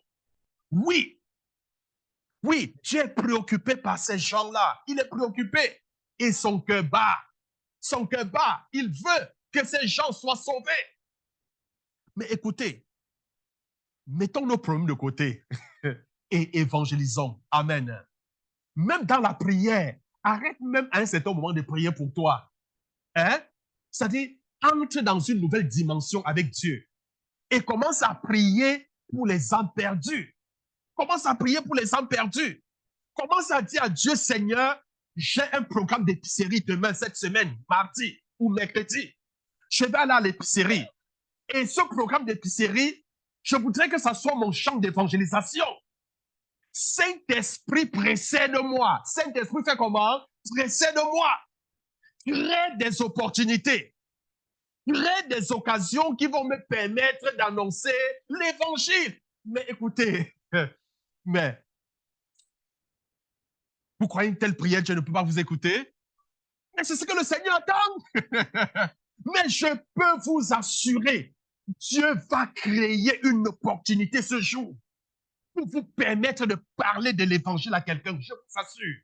Oui, oui, Dieu est préoccupé par ces gens-là. Il est préoccupé. Et son cœur bat. Son cœur bat. Il veut que ces gens soient sauvés. Mais écoutez, mettons nos problèmes de côté et évangélisons. Amen. Même dans la prière, arrête même à un certain moment de prier pour toi. Hein? C'est-à-dire, entre dans une nouvelle dimension avec Dieu et commence à prier pour les âmes perdues. Commence à prier pour les âmes perdues. Commence à dire à Dieu, Seigneur, j'ai un programme d'épicerie demain, cette semaine, mardi ou mercredi. Je vais aller à l'épicerie. Et ce programme d'épicerie, je voudrais que ça soit mon champ d'évangélisation. Saint-Esprit, précède-moi. Saint-Esprit, fait comment? Précède-moi. Crée des opportunités. Crée des occasions qui vont me permettre d'annoncer l'évangile. Mais écoutez, mais vous croyez une telle prière, Dieu ne peut pas vous écouter? Mais c'est ce que le Seigneur attend. Mais je peux vous assurer, Dieu va créer une opportunité ce jour pour vous permettre de parler de l'évangile à quelqu'un, je vous assure.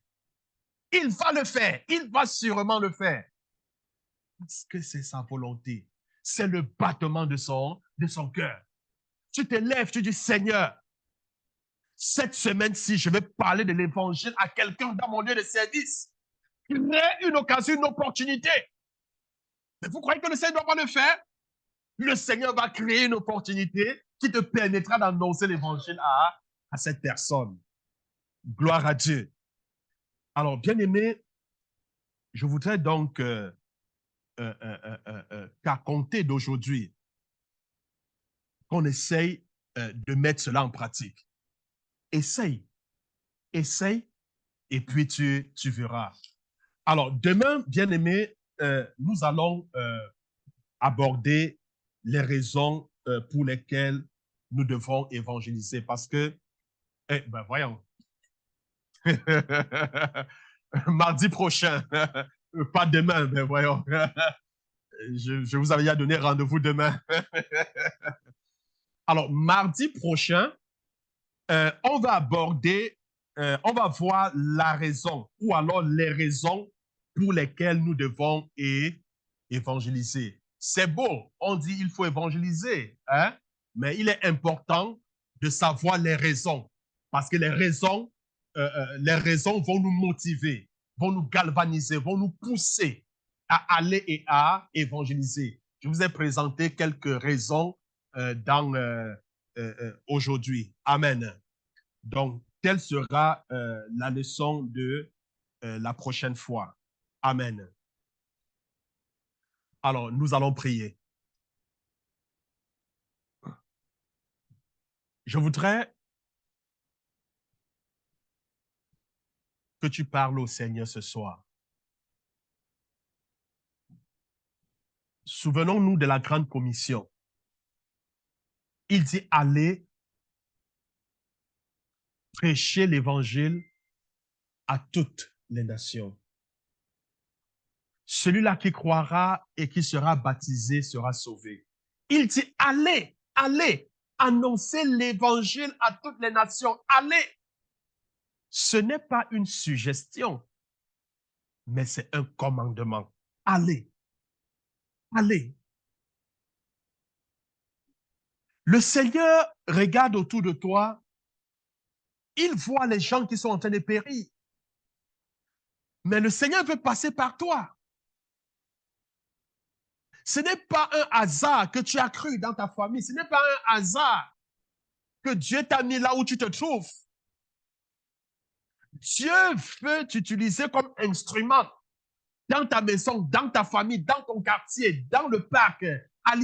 Il va le faire, il va sûrement le faire. Parce que c'est sa volonté. C'est le battement de son cœur. Tu te lèves, tu dis, Seigneur, cette semaine-ci, je vais parler de l'évangile à quelqu'un dans mon lieu de service. Crée une occasion, une opportunité. Mais vous croyez que le Seigneur ne doit pas le faire? Le Seigneur va créer une opportunité qui te permettra d'annoncer l'évangile à cette personne. Gloire à Dieu. Alors, bien aimé, je voudrais donc qu'à compter d'aujourd'hui, qu'on essaye de mettre cela en pratique. Essaye, essaye, et puis tu verras. Alors, demain, bien aimé, nous allons aborder les raisons pour lesquelles nous devons évangéliser. Parce que, ben voyons, mardi prochain, pas demain, ben voyons. Je vous avais déjà donné rendez-vous demain. Alors, mardi prochain, on va aborder, on va voir la raison ou alors les raisons pour lesquelles nous devons évangéliser. C'est beau, on dit il faut évangéliser, hein? Mais il est important de savoir les raisons parce que les raisons vont nous motiver, vont nous galvaniser, vont nous pousser à aller et à évangéliser. Je vous ai présenté quelques raisons dans aujourd'hui. Amen. Donc, telle sera la leçon de la prochaine fois. Amen. Alors, nous allons prier. Je voudrais que tu parles au Seigneur ce soir. Souvenons-nous de la grande commission. Il dit, allez prêcher l'évangile à toutes les nations. Celui-là qui croira et qui sera baptisé sera sauvé. Il dit, allez, allez, annoncer l'évangile à toutes les nations. Allez. Ce n'est pas une suggestion, mais c'est un commandement. Allez, allez. Le Seigneur regarde autour de toi, il voit les gens qui sont en train de périr. Mais le Seigneur veut passer par toi. Ce n'est pas un hasard que tu as cru dans ta famille. Ce n'est pas un hasard que Dieu t'a mis là où tu te trouves. Dieu veut t'utiliser comme instrument dans ta maison, dans ta famille, dans ton quartier, dans le parc, à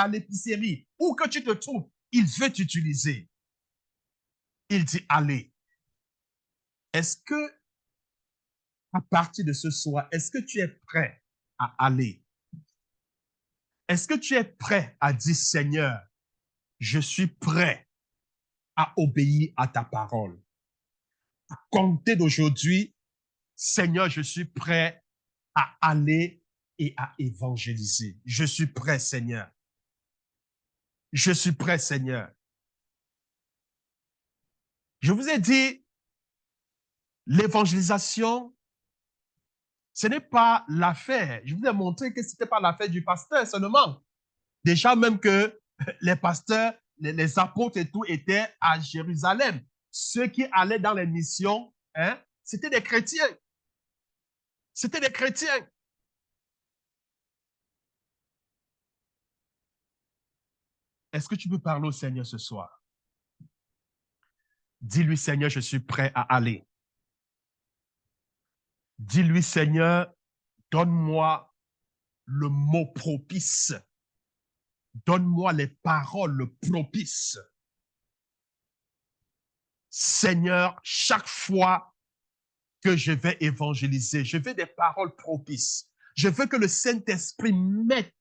l'épicerie, où que tu te trouves. Il veut t'utiliser. Il dit, allez. Est-ce que À partir de ce soir, est-ce que tu es prêt à aller? Est-ce que tu es prêt à dire, Seigneur, je suis prêt à obéir à ta parole? À compter d'aujourd'hui, Seigneur, je suis prêt à aller et à évangéliser. Je suis prêt, Seigneur. Je suis prêt, Seigneur. Je vous ai dit, l'évangélisation, ce n'est pas l'affaire. Je vous ai montré que ce n'était pas l'affaire du pasteur seulement. Déjà même que les pasteurs, les apôtres et tout étaient à Jérusalem. Ceux qui allaient dans les missions, hein, c'était des chrétiens. C'était des chrétiens. Est-ce que tu peux parler au Seigneur ce soir? Dis-lui, Seigneur, je suis prêt à aller. Dis-lui, Seigneur, donne-moi le mot propice. Donne-moi les paroles propices. Seigneur, chaque fois que je vais évangéliser, je veux des paroles propices. Je veux que le Saint-Esprit mette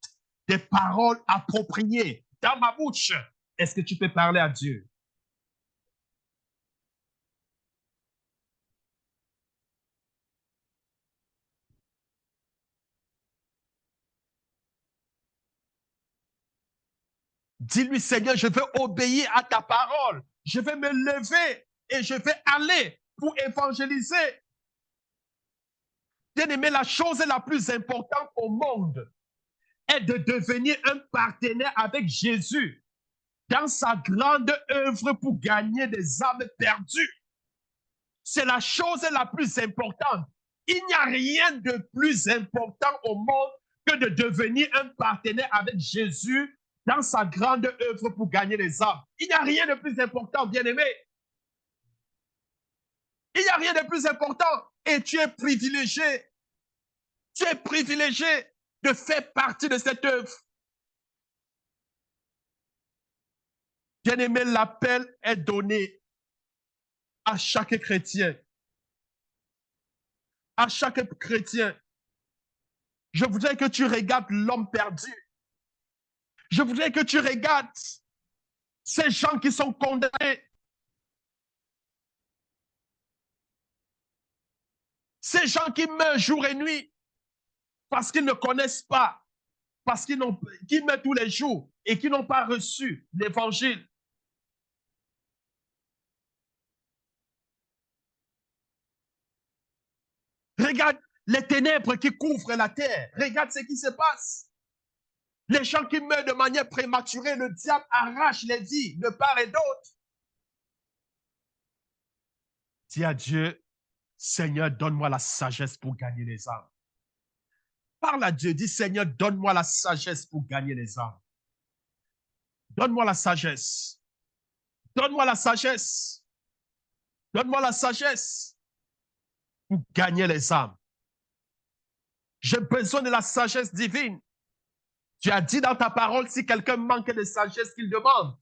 des paroles appropriées dans ma bouche. Est-ce que tu peux parler à Dieu? Dis-lui, Seigneur, je veux obéir à ta parole. Je vais me lever et je vais aller pour évangéliser. Bien-aimé, la chose la plus importante au monde est de devenir un partenaire avec Jésus dans sa grande œuvre pour gagner des âmes perdues. C'est la chose la plus importante. Il n'y a rien de plus important au monde que de devenir un partenaire avec Jésus dans sa grande œuvre pour gagner les âmes. Il n'y a rien de plus important, bien-aimé. Il n'y a rien de plus important. Et tu es privilégié. Tu es privilégié de faire partie de cette œuvre. Bien-aimé, l'appel est donné à chaque chrétien. À chaque chrétien. Je voudrais que tu regardes l'homme perdu. Je voudrais que tu regardes ces gens qui sont condamnés. Ces gens qui meurent jour et nuit parce qu'ils ne connaissent pas, parce qu'ils meurent tous les jours et qui n'ont pas reçu l'évangile. Regarde les ténèbres qui couvrent la terre. Regarde ce qui se passe. Les gens qui meurent de manière prématurée, le diable arrache les vies de part et d'autre. Dis à Dieu, Seigneur, donne-moi la sagesse pour gagner les âmes. Parle à Dieu, dis Seigneur, donne-moi la sagesse pour gagner les âmes. Donne-moi la sagesse. Donne-moi la sagesse. Donne-moi la sagesse pour gagner les âmes. J'ai besoin de la sagesse divine. Tu as dit dans ta parole, si quelqu'un manque de sagesse, qu'il demande.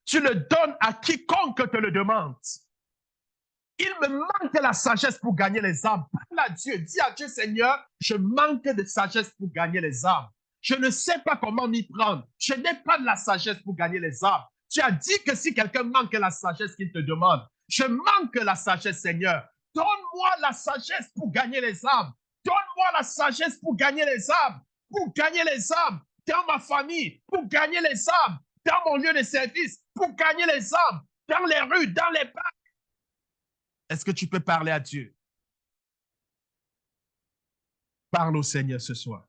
Tu le donnes à quiconque te le demande. Il me manque la sagesse pour gagner les âmes. Parle à Dieu, dis à Dieu, Seigneur, je manque de sagesse pour gagner les âmes. Je ne sais pas comment m'y prendre. Je n'ai pas de la sagesse pour gagner les âmes. Tu as dit que si quelqu'un manque la sagesse qu'il te demande, je manque la sagesse, Seigneur. Donne-moi la sagesse pour gagner les âmes. Donne-moi la sagesse pour gagner les âmes. Pour gagner les âmes dans ma famille, pour gagner les âmes dans mon lieu de service, pour gagner les âmes dans les rues, dans les parcs. Est-ce que tu peux parler à Dieu? Parle au Seigneur ce soir.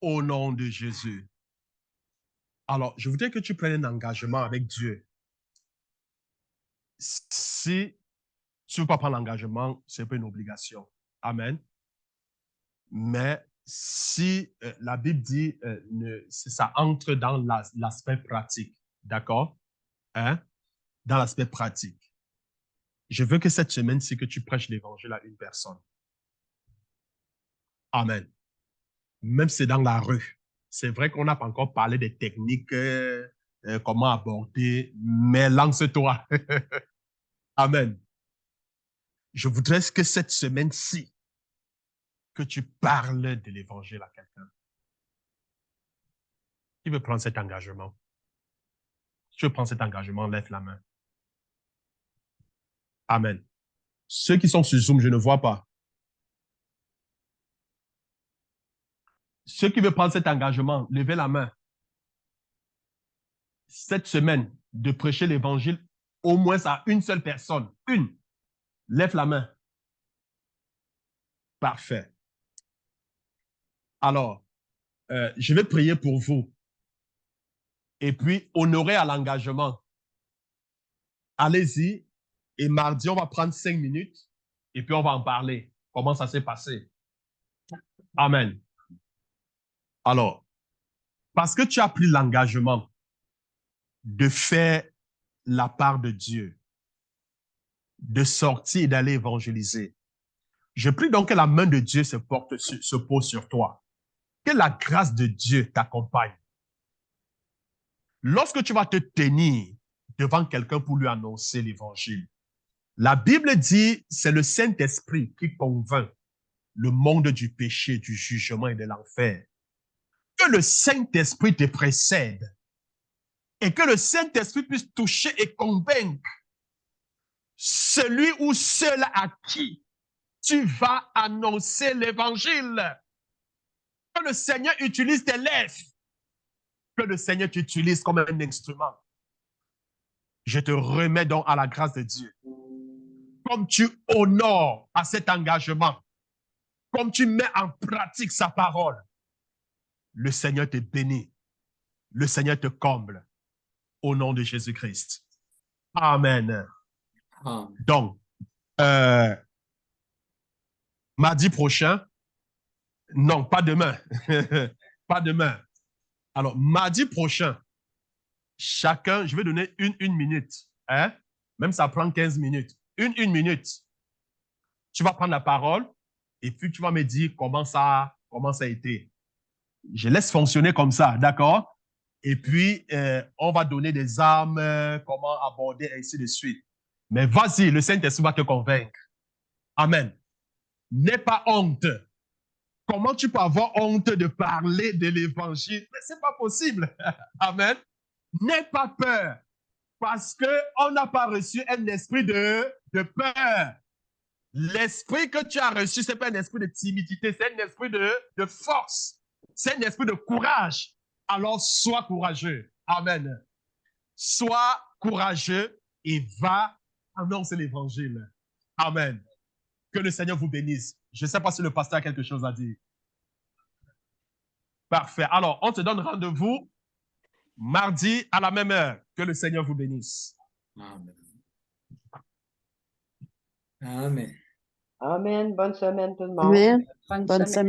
au nom de Jésus. Alors, je voudrais que tu prennes un engagement avec Dieu. Si tu ne veux pas prendre l'engagement, ce n'est pas une obligation. Amen. Mais si la Bible dit ça entre dans l'aspect pratique, d'accord? Hein? Dans l'aspect pratique. Je veux que cette semaine-ci, que tu prêches l'évangile à une personne. Amen. Même si c'est dans la rue. C'est vrai qu'on n'a pas encore parlé des techniques, comment aborder, mais lance-toi. Amen. Je voudrais que cette semaine-ci, que tu parles de l'évangile à quelqu'un. Qui veut prendre cet engagement? Si tu veux prendre cet engagement, lève la main. Amen. Ceux qui sont sur Zoom, je ne vois pas. Ceux qui veulent prendre cet engagement, levez la main. Cette semaine, de prêcher l'évangile au moins à une seule personne. Une. Lève la main. Parfait. Alors, je vais prier pour vous. Et puis, honorer à l'engagement. Allez-y. Et mardi, on va prendre 5 minutes. Et puis, on va en parler. Comment ça s'est passé. Amen. Alors, parce que tu as pris l'engagement de faire la part de Dieu, de sortir et d'aller évangéliser. Je prie donc que la main de Dieu se pose sur toi. Que la grâce de Dieu t'accompagne. Lorsque tu vas te tenir devant quelqu'un pour lui annoncer l'évangile, la Bible dit, c'est le Saint-Esprit qui convainc le monde du péché, du jugement et de l'enfer. Que le Saint-Esprit te précède et que le Saint-Esprit puisse toucher et convaincre celui ou celle à qui tu vas annoncer l'évangile. Que le Seigneur utilise tes lèvres. Que le Seigneur t'utilise comme un instrument. Je te remets donc à la grâce de Dieu. Comme tu honores à cet engagement, comme tu mets en pratique sa parole, le Seigneur te bénit. Le Seigneur te comble. Au nom de Jésus-Christ. Amen. Amen. Donc, mardi prochain, non, pas demain. Pas demain. Alors, mardi prochain, chacun, je vais donner une minute. Hein? Même ça prend 15 minutes. Une minute. Tu vas prendre la parole et puis tu vas me dire comment ça a été. Je laisse fonctionner comme ça, d'accord? Et puis, on va donner des armes, comment aborder, ainsi de suite. Mais vas-y, le Saint-Esprit va te convaincre. Amen. N'aie pas honte. Comment tu peux avoir honte de parler de l'évangile? Mais ce n'est pas possible. Amen. N'aie pas peur. Parce qu'on n'a pas reçu un esprit de peur. L'esprit que tu as reçu, ce n'est pas un esprit de timidité, c'est un esprit de force. C'est un esprit de courage. Alors, sois courageux. Amen. Sois courageux et va annoncer l'évangile. Amen. Que le Seigneur vous bénisse. Je ne sais pas si le pasteur a quelque chose à dire. Parfait. Alors, on te donne rendez-vous mardi à la même heure. Que le Seigneur vous bénisse. Amen. Amen. Amen. Bonne semaine tout le monde. Amen. Bonne Bonne semaine. semaine.